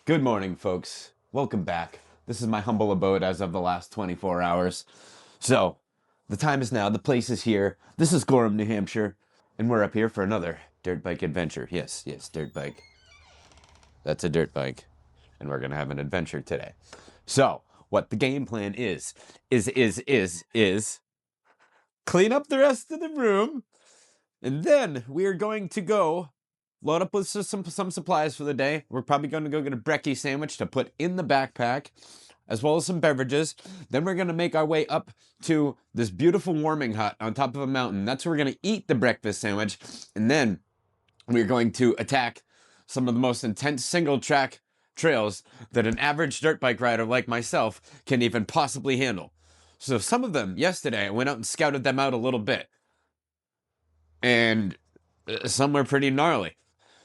Good morning, folks. Welcome back. This is my humble abode as of the last 24 hours. So, the time is now, the place is here. This is Gorham, New Hampshire, and we're up here for another dirt bike adventure. Yes, dirt bike. That's a dirt bike, and we're gonna have an adventure today. So, what the game plan is clean up the rest of the room, and then we are going to go load up with some supplies for the day. We're probably going to go get a brekkie sandwich to put in the backpack, as well as some beverages. Then we're going to make our way up to this beautiful warming hut on top of a mountain. That's where we're going to eat the breakfast sandwich. And then we're going to attack some of the most intense single track trails that an average dirt bike rider like myself can even possibly handle. So some of them, yesterday, I went out and scouted them out a little bit. And some were pretty gnarly.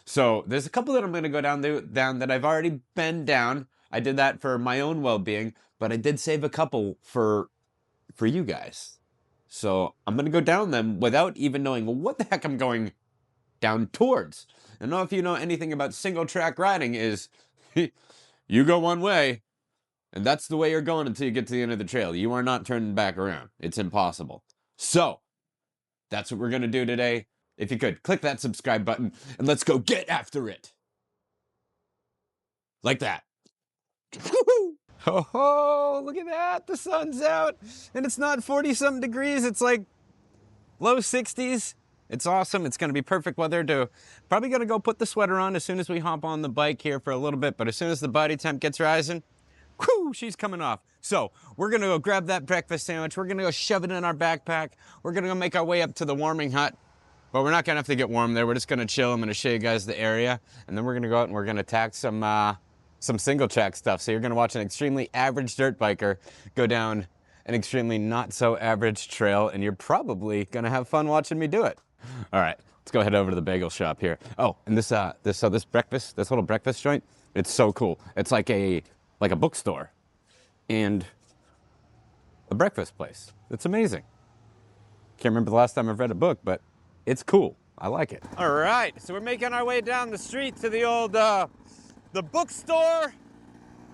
So there's a couple that I'm going to go down that I've already been down. I did that for my own well-being, but I did save a couple for you guys. So I'm going to go down them without even knowing what the heck I'm going down towards. I don't know if you know anything about single track riding is you go one way and that's the way you're going until you get to the end of the trail. You are not turning back around. It's impossible. So that's what we're going to do today. If you could, click that subscribe button, and let's go get after it. Like that. Oh, look at that. The sun's out, and it's not 40-something degrees. It's like low 60s. It's awesome. It's going to be perfect weather to... Probably going to go put the sweater on as soon as we hop on the bike here for a little bit, but as soon as the body temp gets rising, whew, she's coming off. So we're going to go grab that breakfast sandwich. We're going to go shove it in our backpack. We're going to go make our way up to the warming hut. But we're not going to have to get warm there. We're just going to chill. I'm going to show you guys the area. And then we're going to go out and we're going to attack some single track stuff. So you're going to watch an extremely average dirt biker go down an extremely not so average trail. And you're probably going to have fun watching me do it. All right, let's go head over to the bagel shop here. Oh, and this little breakfast joint, it's so cool. It's like a bookstore and a breakfast place. It's amazing. Can't remember the last time I've read a book, but it's cool. I like it. All right, so we're making our way down the street to the old, the bookstore,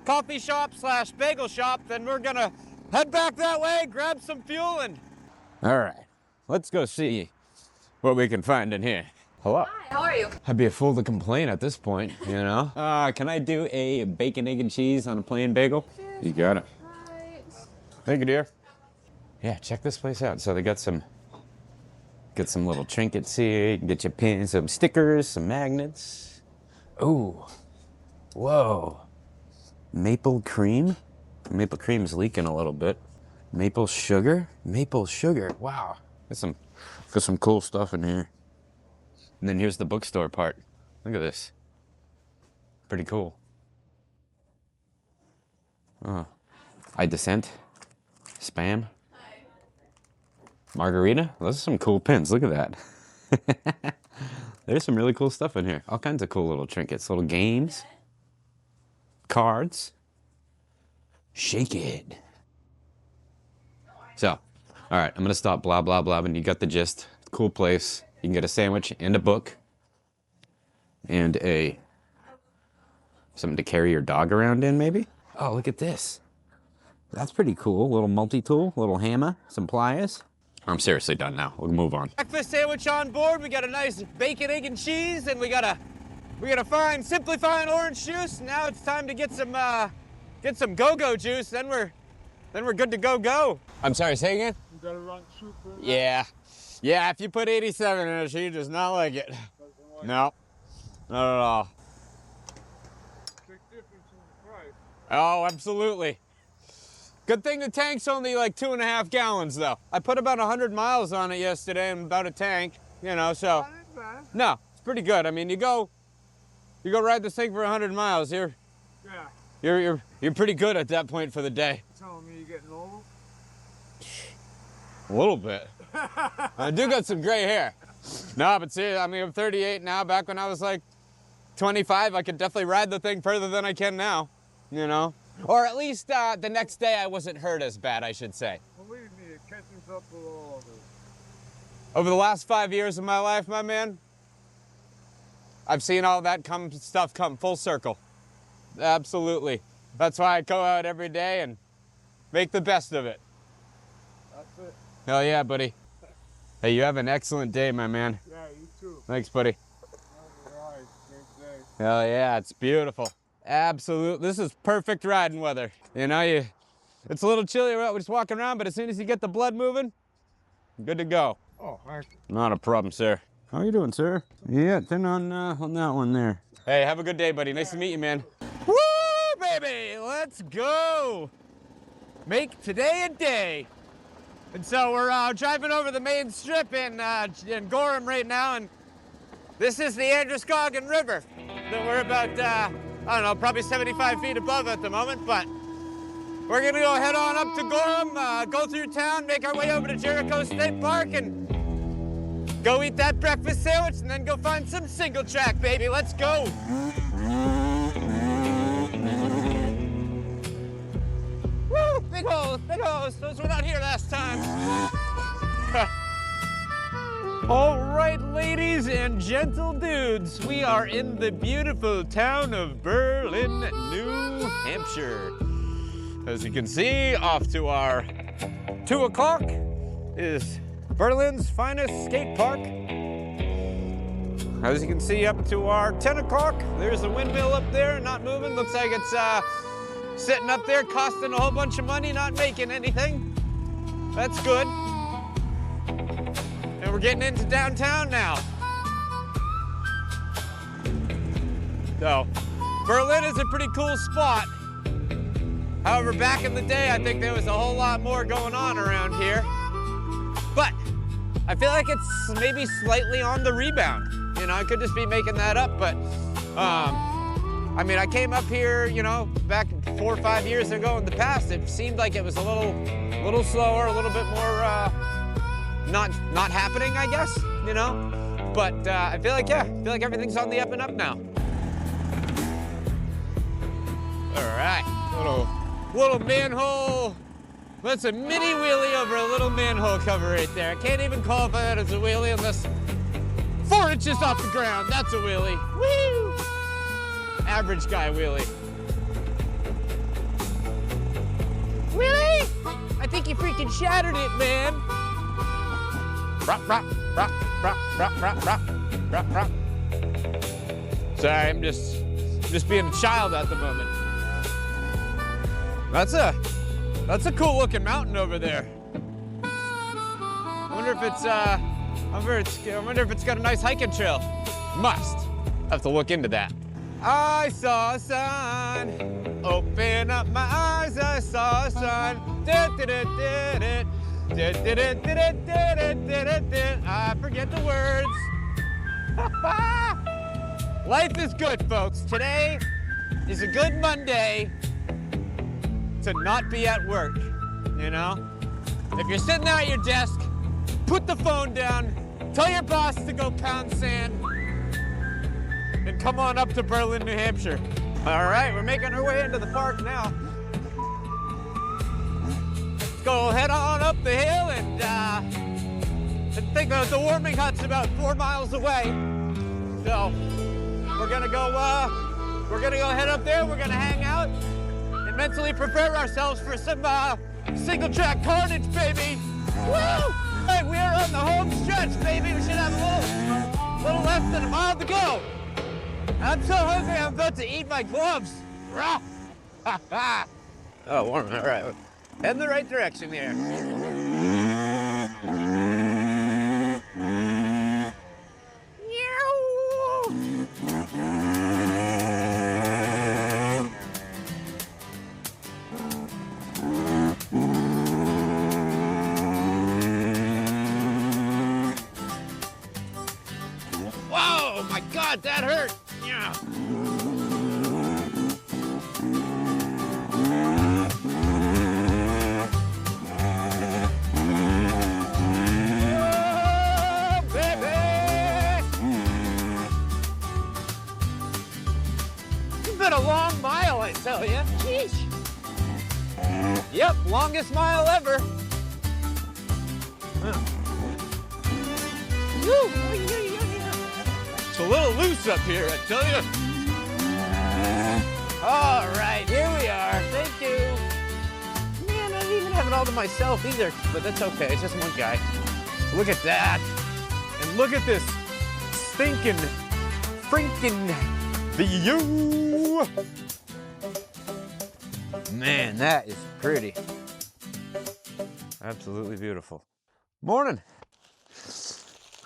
coffee shop / bagel shop. Then we're gonna head back that way, grab some fuel, and... All right, let's go see what we can find in here. Hello. Hi, how are you? I'd be a fool to complain at this point, you know? Can I do a bacon, egg, and cheese on a plain bagel? Cheers. You got it. Right. Thank you, dear. Yeah, check this place out. So they got some little trinkets here. You can get your pins, some stickers, some magnets. Ooh, whoa. Maple cream? Maple cream's leaking a little bit. Maple sugar? Maple sugar, wow. Got some cool stuff in here. And then here's the bookstore part. Look at this. Pretty cool. Oh, I dissent. Spam. Margarita? Those are some cool pins. Look at that. There's some really cool stuff in here. All kinds of cool little trinkets, little games, cards. Shake it. So, all right, I'm going to stop blah, blah, blah, and you got the gist. Cool place. You can get a sandwich and a book and something to carry your dog around in, maybe? Oh, look at this. That's pretty cool. Little multi-tool, little hammer, some pliers. I'm seriously done now. We'll move on. Breakfast sandwich on board. We got a nice bacon, egg, and cheese, and we got a fine, simply fine orange juice. Now it's time to get some go-go juice. Then we're good to go. I'm sorry, say again? You gotta run super. Yeah. Yeah, if you put 87 in it, she does not like it. No, not at all. Big difference in the price. Oh, absolutely. Good thing the tank's only like 2.5 gallons, though. I put about 100 miles on it yesterday and about a tank, you know, so. Not that bad. No, it's pretty good. I mean, you go ride this thing for 100 miles, you're pretty good at that point for the day. You telling me you're getting old? A little bit. I do got some gray hair. No, but see, I mean, I'm 38 now. Back when I was like 25, I could definitely ride the thing further than I can now, you know? Or at least the next day I wasn't hurt as bad, I should say. Believe me, it catches up with all of it. Over the last 5 years of my life, my man, I've seen all that stuff come full circle. Absolutely. That's why I go out every day and make the best of it. That's it. Hell yeah, buddy. Hey, you have an excellent day, my man. Yeah, you too. Thanks, buddy. All right, great day. Hell yeah, it's beautiful. Absolute. This is perfect riding weather. You know, it's a little chilly. We're just walking around, but as soon as you get the blood moving, good to go. Oh, hi. Not a problem, sir. How you doing, sir? Yeah, turn on that one there. Hey, have a good day, buddy. Nice to meet you, man. Woo, baby, let's go. Make today a day. And so we're driving over the main strip in Gorham right now, and this is the Androscoggin River that we're about, I don't know, probably 75 feet above at the moment, but we're gonna go head on up to Gorham, go through town, make our way over to Jericho State Park, and go eat that breakfast sandwich, and then go find some single track, baby. Let's go. Woo, big holes, big holes. Those were not here last time. All right, ladies and gentle dudes, we are in the beautiful town of Berlin, New Hampshire. As you can see, off to our 2 o'clock is Berlin's finest skate park. As you can see, up to our 10 o'clock, there's a windmill up there, not moving. Looks like it's sitting up there, costing a whole bunch of money, not making anything. That's good. And we're getting into downtown now. So, Berlin is a pretty cool spot. However, back in the day, I think there was a whole lot more going on around here. But I feel like it's maybe slightly on the rebound. You know, I could just be making that up, but I mean, I came up here, you know, back 4 or 5 years ago in the past. It seemed like it was a little slower, a little bit more not happening, I guess, you know. But I feel like, yeah, I feel like everything's on the up and up now. All right, little manhole. That's a mini wheelie over a little manhole cover right there. I can't even qualify that as a wheelie unless 4 inches off the ground. That's a wheelie. Woo! Average guy wheelie. Wheelie? I think you freaking shattered it, man. Rock, rock, rock, rock, rock, rock, rock, rock, rock. Sorry, I'm just being a child at the moment. That's a cool looking mountain over there. I wonder if it's got a nice hiking trail. Must. Have to look into that. I saw a sign. Open up my eyes, I saw a sign. I forget the words. Life is good, folks. Today is a good Monday to not be at work, you know? If you're sitting there at your desk, put the phone down, tell your boss to go pound sand, and come on up to Berlin, New Hampshire. All right, we're making our way into the park now. Let's go head on up the hill, and I think the warming hut's about 4 miles away. So we're gonna go head up there, we're gonna hang out, and mentally prepare ourselves for some single track carnage, baby. Woo! Hey, we are on the home stretch, baby. We should have a little less than a mile to go. I'm so hungry, I'm about to eat my gloves. Rah! Ha ha! Oh, warm. All right. Head in the right direction here. Whoa, my God, that hurt. Yeah. Oh, baby. It's been a long mile, I tell you. Jeez. Yep, longest mile ever. Woo. It's a little loose up here, I tell you. All right, here we are. Thank you. Man, I don't even have it all to myself either, but that's okay. It's just one guy. Look at that. And look at this stinking, freaking view. Man, that is pretty. Absolutely beautiful. Morning.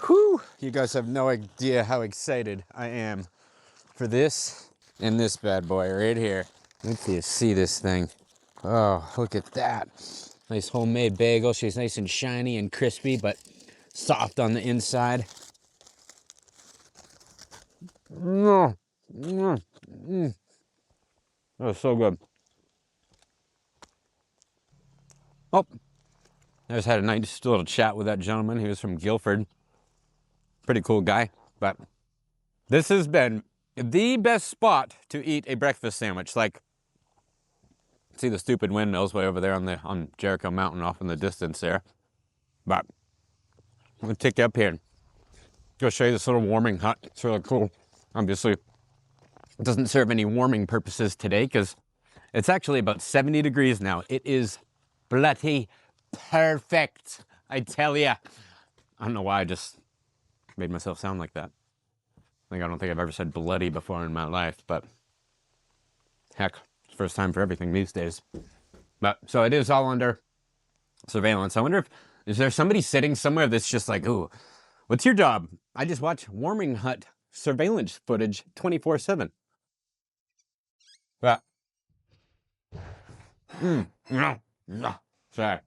Whew. You guys have no idea how excited I am for this and this bad boy right here. Let's see this thing. Oh, look at that. Nice homemade bagel. She's nice and shiny and crispy, but soft on the inside. Oh, that's so good. Oh, I just had a nice little chat with that gentleman. He was from Guilford. Pretty cool guy. But this has been the best spot to eat a breakfast sandwich. Like, see the stupid windmills way over there on Jericho Mountain off in the distance there. But I'm gonna take you up here and go show you this little warming hut. It's really cool. Obviously, it doesn't serve any warming purposes today because it's actually about 70 degrees now. It is bloody perfect, I tell ya. I don't know why I just made myself sound like that. I don't think I've ever said bloody before in my life, but heck, it's first time for everything these days. But so it is all under surveillance. I wonder is there somebody sitting somewhere that's just like, ooh, what's your job? I just watch warming hut surveillance footage 24/7. But sorry,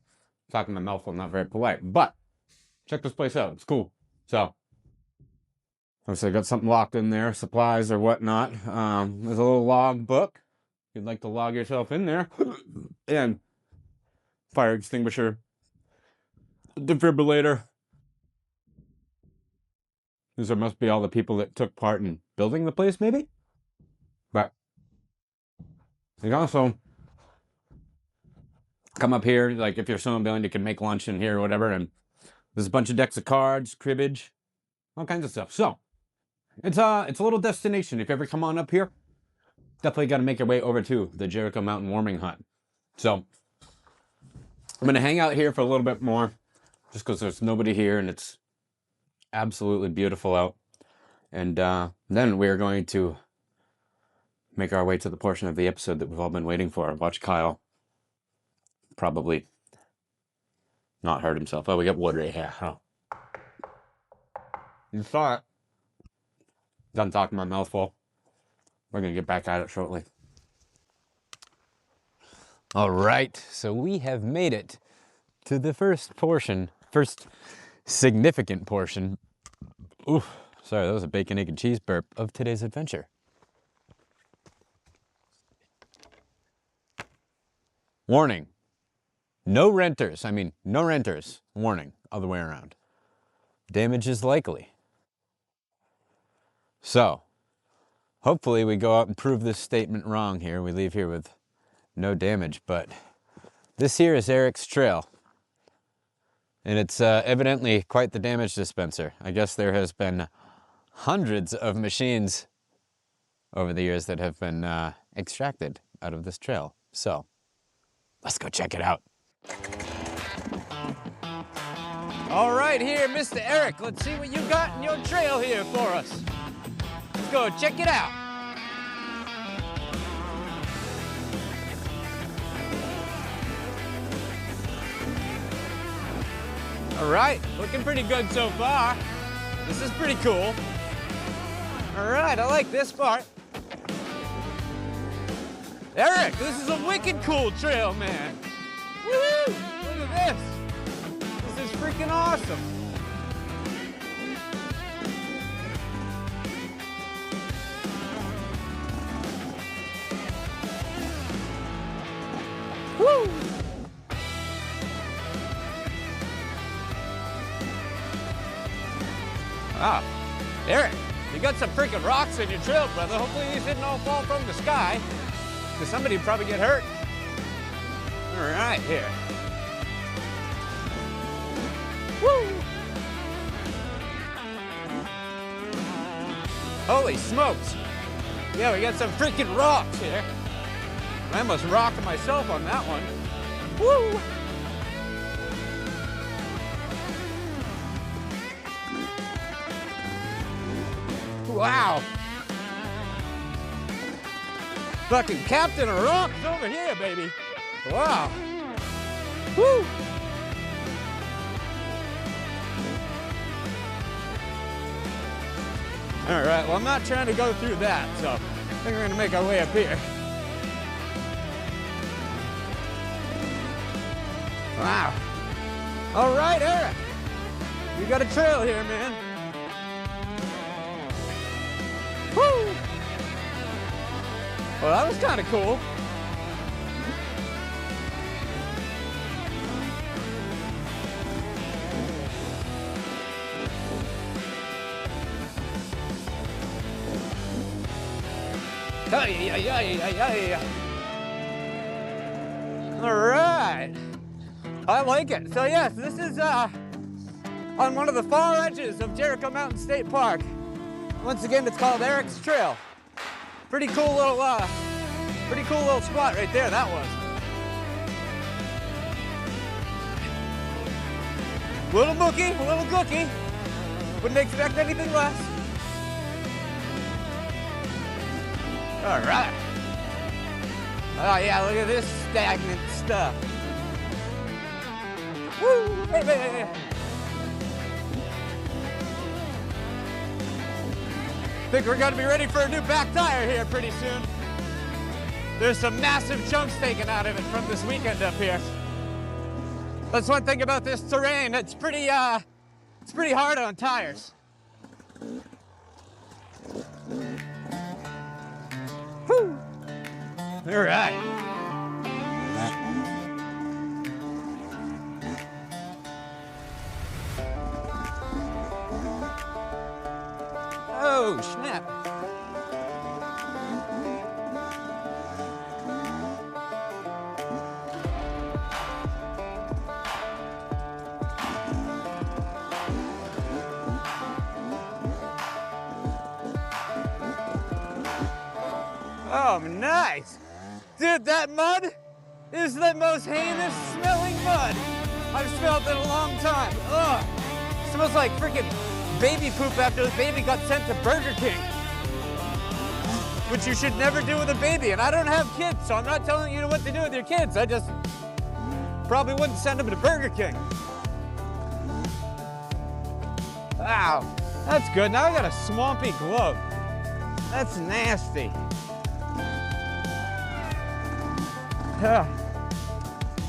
talking to my mouthful, not very polite. But check this place out. It's cool. So obviously I got something locked in there, supplies or whatnot. There's a little log book. If you'd like to log yourself in there. And fire extinguisher, defibrillator. These must be all the people that took part in building the place, maybe? But you can also come up here, like if you're snowmobiling, you can make lunch in here or whatever. And there's a bunch of decks of cards, cribbage, all kinds of stuff. So it's a little destination. If you ever come on up here, definitely got to make your way over to the Jericho Mountain Warming Hut. So I'm going to hang out here for a little bit more just because there's nobody here and it's absolutely beautiful out. And then we're going to make our way to the portion of the episode that we've all been waiting for. Watch Kyle probably not hurt himself. Oh, we got wood right here. Oh. You saw it. Done talking my mouth full. We're going to get back at it shortly. All right, so we have made it to the first significant portion. Oof, sorry, that was a bacon, egg, and cheese burp of today's adventure. Warning. No renters. Warning. Other way around. Damage is likely. So, hopefully we go out and prove this statement wrong here. We leave here with no damage, but this here is Eric's trail. And it's evidently quite the damage dispenser. I guess there has been hundreds of machines over the years that have been extracted out of this trail. So, let's go check it out. All right, here, Mr. Eric, let's see what you got in your trail here for us. Let's go check it out. All right, looking pretty good so far. This is pretty cool. All right, I like this part. Eric, this is a wicked cool trail, man. Woo! Look at this. This is freaking awesome. Woo! Ah, Eric, you got some freaking rocks in your trail, brother. Hopefully these didn't all fall from the sky, because somebody'd probably get hurt. All right, here. Woo! Holy smokes. Yeah, we got some freaking rocks here. I almost rocked myself on that one. Woo! Wow. Fucking Captain of Rocks over here, baby. Wow. Woo! All right, well, I'm not trying to go through that, so I think we're gonna make our way up here. Wow. All right, Eric. We got a trail here, man. Woo! Well, that was kind of cool. All right. I like it. So yes, this is on one of the far edges of Jericho Mountain State Park. Once again, it's called Eric's Trail. Pretty cool little spot right there, that was. Little bookie, a little gookie. Wouldn't expect anything less. All right. Oh yeah, look at this stagnant stuff. Woo! Hey, hey, hey. I think we're gonna be ready for a new back tire here pretty soon. There's some massive chunks taken out of it from this weekend up here. That's one thing about this terrain. It's pretty hard on tires. Whew. All right. Oh, snap. Oh, nice. Dude, that mud is the most heinous smelling mud I've smelled in a long time. Ugh. Smells like freaking baby poop after the baby got sent to Burger King. Which you should never do with a baby. And I don't have kids, so I'm not telling you what to do with your kids. I just probably wouldn't send them to Burger King. Wow, that's good. Now I got a swampy glove. That's nasty.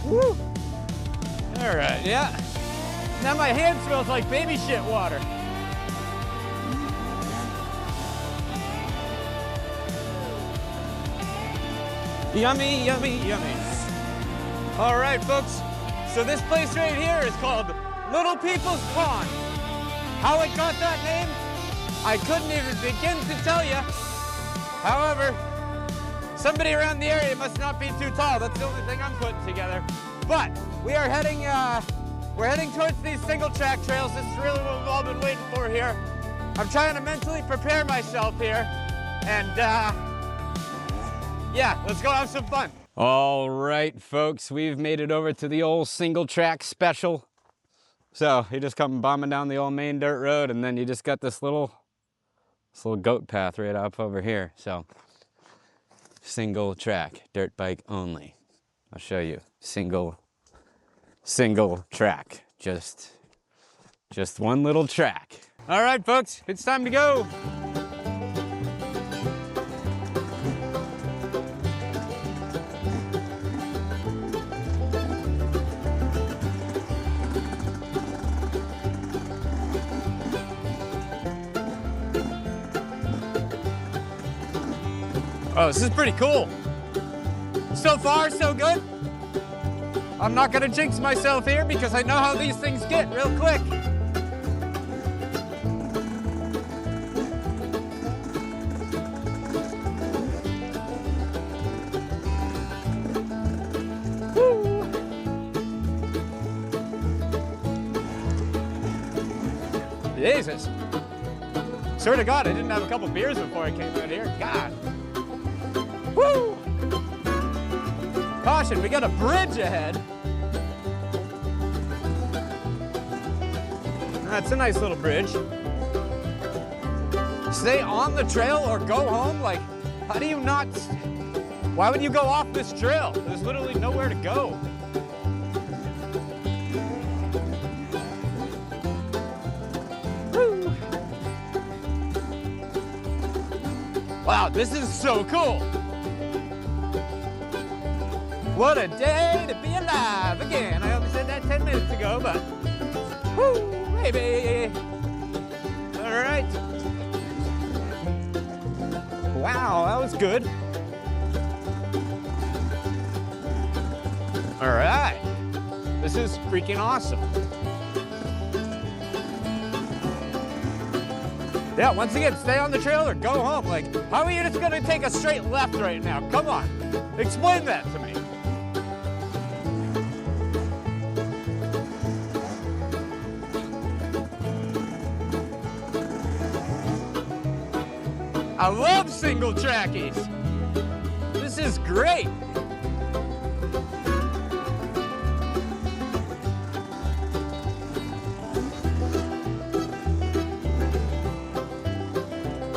Woo. All right, yeah. Now my hand smells like baby shit water. Yummy, yummy, yummy. All right, folks. So this place right here is called Little People's Pond. How it got that name, I couldn't even begin to tell you. However, somebody around the area must not be too tall. That's the only thing I'm putting together. But we are heading, we're heading towards these single track trails. This is really what we've all been waiting for here. I'm trying to mentally prepare myself here. And yeah, let's go have some fun. All right, folks, we've made it over to the old single track special. So you just come bombing down the old main dirt road, and then you just got this little goat path right up over here. So single track, dirt bike only. I'll show you. Single track. Just one little track. All right, folks, it's time to go. Oh, this is pretty cool. So far, so good. I'm not gonna jinx myself here because I know how these things get real quick. Woo. Jesus. Swear to God, I didn't have a couple beers before I came out here. God. Woo! Caution, we got a bridge ahead. That's a nice little bridge. Stay on the trail or go home? Like, how do you not? Why would you go off this trail? There's literally nowhere to go. Woo. Wow, this is so cool. What a day to be alive again. I only said that 10 minutes ago, but whoo, baby. All right. Wow, that was good. All right. This is freaking awesome. Yeah, once again, stay on the trail or go home. Like, how are you just gonna take a straight left right now? Come on, explain that to me. I love single trackies. This is great.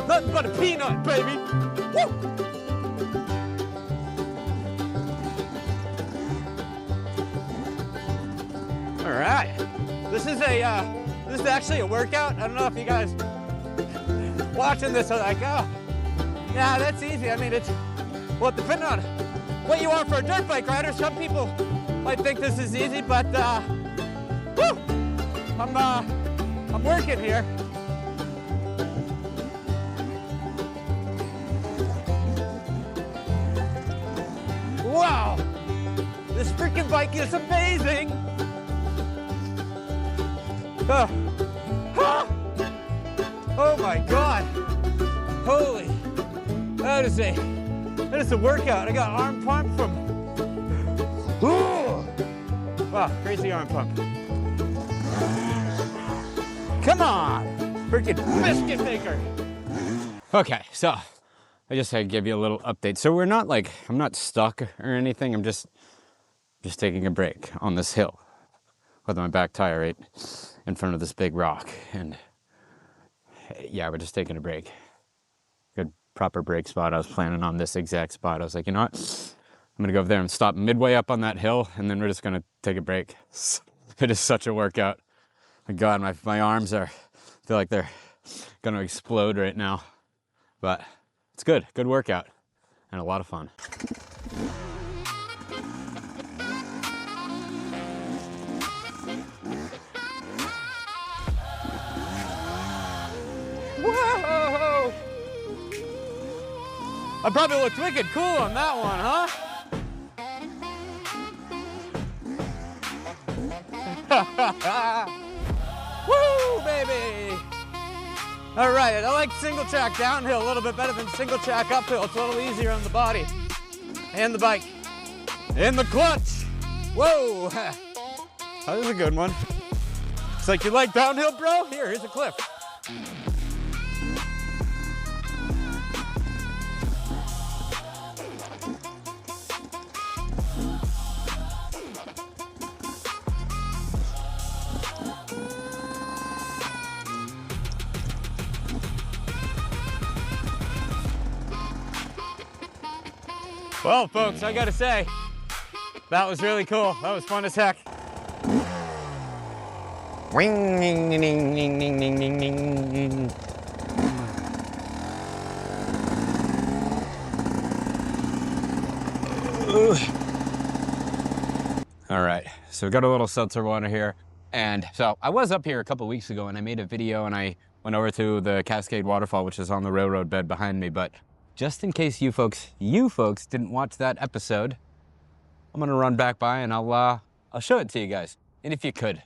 Nothing but a peanut, baby. Woo! All right. This is actually a workout. I don't know if you guys watching this are like, oh, yeah, that's easy. I mean, well, depending on what you are for a dirt bike rider, some people might think this is easy, but woo, I'm working here. Wow, this freaking bike is amazing. Oh my God. Holy, that is a workout. I got arm pump from, ooh. Wow, crazy arm pump. Come on, freaking biscuit maker. Okay, so I just had to give you a little update. So we're not like, I'm not stuck or anything. I'm just taking a break on this hill with my back tire right in front of this big rock. And yeah, we're just taking a break. Good proper break spot. I was planning on this exact spot. I was like, you know what? I'm gonna go over there and stop midway up on that hill, and then we're just gonna take a break. It is such a workout. My God, my arms feel like they're gonna explode right now. But it's good workout, and a lot of fun. Whoa! I probably looked wicked cool on that one, huh? Woo, baby! All right, I like single track downhill a little bit better than single track uphill. It's a little easier on the body and the bike and the clutch. Whoa! That was a good one. It's like, you like downhill, bro? Here's a cliff. Well, folks, I gotta say, that was really cool. That was fun as heck. Wing, ding, ding, ding, ding, ding, ding, ding. All right, so we got a little seltzer water here. And so I was up here a couple weeks ago and I made a video and I went over to the Cascade Waterfall, which is on the railroad bed behind me. But just in case you folks didn't watch that episode, I'm gonna run back by and I'll show it to you guys. And if you could,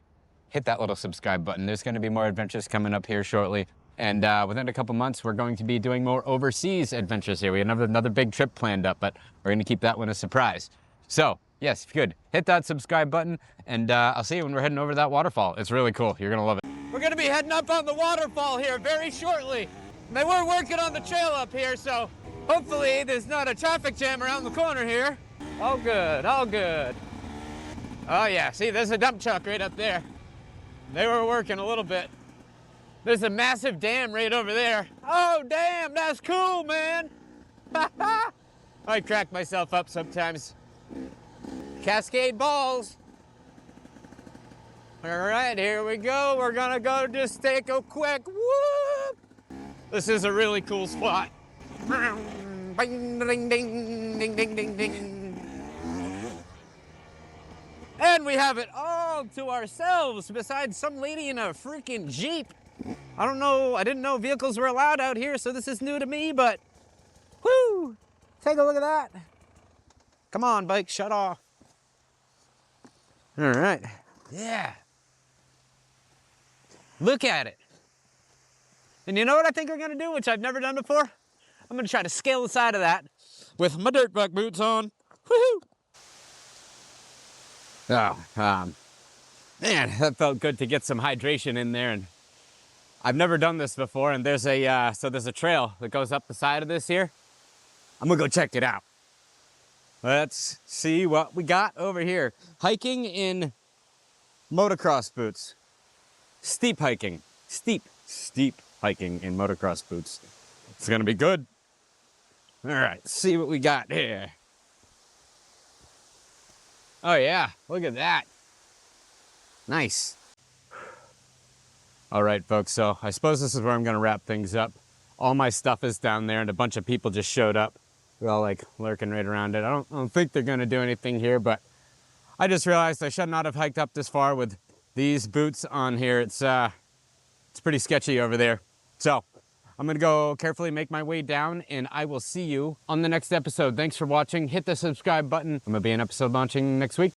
hit that little subscribe button. There's gonna be more adventures coming up here shortly. And within a couple months, we're going to be doing more overseas adventures here. We have another big trip planned up, but we're gonna keep that one a surprise. So yes, if you could, hit that subscribe button and I'll see you when we're heading over to that waterfall. It's really cool, you're gonna love it. We're gonna be heading up on the waterfall here very shortly. They were working on the trail up here, so hopefully there's not a traffic jam around the corner here. All good, all good. Oh yeah, see, there's a dump truck right up there. They were working a little bit. There's a massive dam right over there. Oh damn, that's cool, man. I crack myself up sometimes. Cascade balls. All right, here we go. We're gonna go just take a quick whoop. This is a really cool spot. Ding, ding, ding, ding, ding, ding, ding. And we have it all to ourselves besides some lady in a freaking Jeep. I don't know, I didn't know vehicles were allowed out here, so this is new to me, but whoo, take a look at that. Come on, bike, shut off. All right, yeah. Look at it. And you know what I think we're gonna do, which I've never done before? I'm gonna try to scale the side of that with my dirt bike boots on. Woohoo! Oh, man, that felt good to get some hydration in there. And I've never done this before, and there's a trail that goes up the side of this here. I'm gonna go check it out. Let's see what we got over here. Hiking in motocross boots. Steep hiking. Steep hiking in motocross boots. It's gonna be good. All right, let's see what we got here. Oh yeah, look at that. Nice. All right, folks, so I suppose this is where I'm gonna wrap things up. All my stuff is down there and a bunch of people just showed up. They're all like lurking right around it. I don't think they're gonna do anything here, but I just realized I should not have hiked up this far with these boots on here. It's pretty sketchy over there. So I'm gonna go carefully make my way down, and I will see you on the next episode. Thanks for watching. Hit the subscribe button. I'm gonna be an episode launching next week.